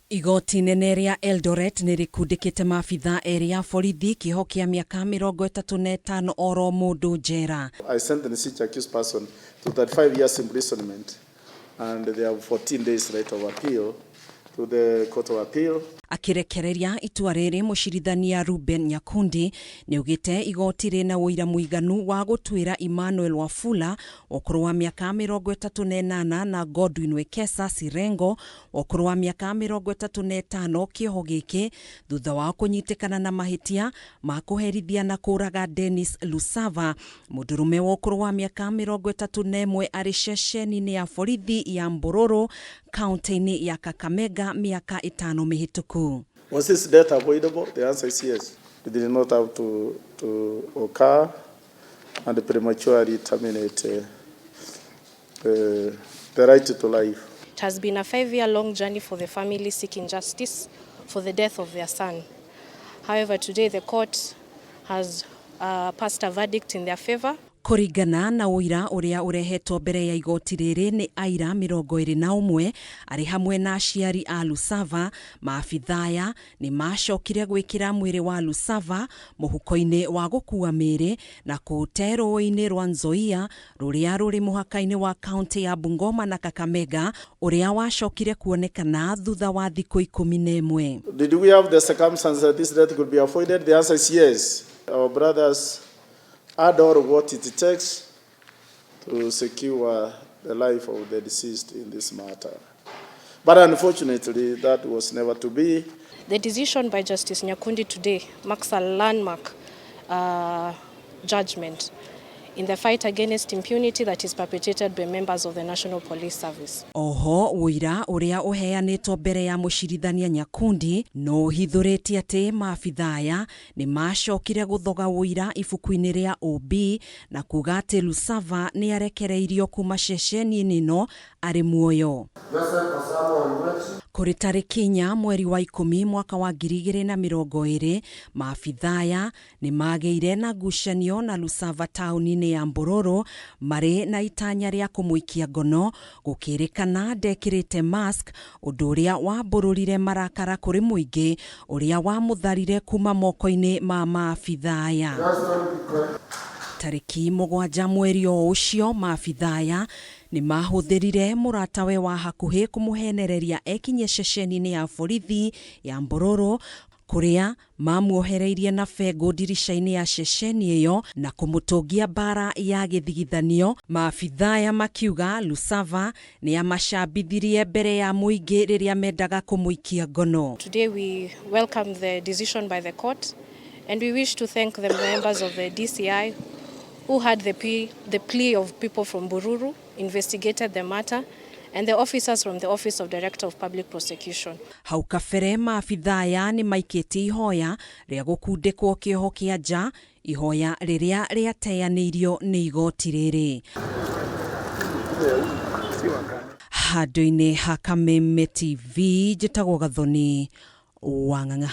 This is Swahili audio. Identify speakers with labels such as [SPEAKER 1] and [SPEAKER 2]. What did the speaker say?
[SPEAKER 1] Igoti nene ria Eldoret nirikundikite maabitha eri ya borithi kiho kia miaka 35 oro mundu njera.
[SPEAKER 2] I sentenced each accused person to 35 years imprisonment and they have 14 days right of appeal to the Court of Appeal.
[SPEAKER 1] Akirekereria itua riri mucirithania Ruben Nyakundi niugite igoti rina wira muiganu wa gutwira Emmanuel Wafula okuru wa miaka 38 na Godwin Wekesa Sirengo okuru wa miaka 35 kiho giki thutha wa kunyitikana na mahitia ma kuherithia na kuraga Dennis Lusava mundurume wa okuru wa miaka 31 ari ceceni-ini ya borithi ya MBURURU KAUNTI-INI ya Kakamega miaka 5 mihituku.
[SPEAKER 2] Was this death avoidable? The answer is yes. It did not have to occur and prematurely terminate the right to life.
[SPEAKER 3] It has been a 5-year-long journey for the family seeking justice for the death of their son. However, today the court has passed a verdict in their favor.
[SPEAKER 1] Kuringana na WUIRA uria urehetwo mbere ya igoti riri ni aira 21 ari hamwe na aciari a Lusava. Maabithaa ni macokire gwikira mwiri wa Lusava muhuko-ini wa gukua miri na kuute rũĩ-inĩ rwa Nzoia ruria ruri muhaka-ini wa kaunti ya Bungoma na Kakamega uria wacokire kuonekana thutha wa thikũ 11.
[SPEAKER 2] Did we have the circumstances that this death could be avoided? The answer is yes. Our brothers had all what it takes to secure the life of the deceased in this matter. But unfortunately, that was never to be.
[SPEAKER 3] The decision by Justice Nyakundi today marks a landmark judgment in the fight against impunity that is perpetrated by members of the National Police Service.
[SPEAKER 1] Oho WUIRA uria uheanitwo mbere ya mucirithania Nyakundi no hithuriti ati maabithaa ni macokire guthoga WUIRA ibuku-ini ria OB na kuga ati Lusava ni arekereirio kuma ceceni-ini no ari muoyo. Kuri tariki 4 mweri wa 10 mwaka wa 2020 maabithaa ni mageire na ngucanio na Lusava tauni-ini ya MBURURU mari na itanya ria kumuikia ngono gukirikana ndekirite mask undu uria wabururire marakara kuri muingi uria wamutharire kuma moko-ini ma maabithaa. Tariki 7 mweri ucio maabithaa ni mahuthirire muratawe wa hakuhi kumuhenereria ekinye ceceni-ini ya borithi ya MBURURU kuria mamuohereirie na bengo dirisha-ini ya ceceni iyo na kumutungia bara ya githigithanio. Maabithaa makiuga Lusava ni amacambithirie mbere ya muingi riria mendaga kumuikia ngono.
[SPEAKER 3] Today we welcome the decision by the court and we wish to thank the members of the DCI who had the plea of people from MBURURU, investigated the matter, and the officers from the Office of Director of Public Prosecution.
[SPEAKER 1] Hau kabere maabithaa ni maikĩtie ihoya ria gukundikwo kĩoho kĩa nja, ihoya riria riateanĩirio ni igoti riri. Handũ-inĩ ha Kameme TV njĩtagwo Gathoni Wang'ang'a.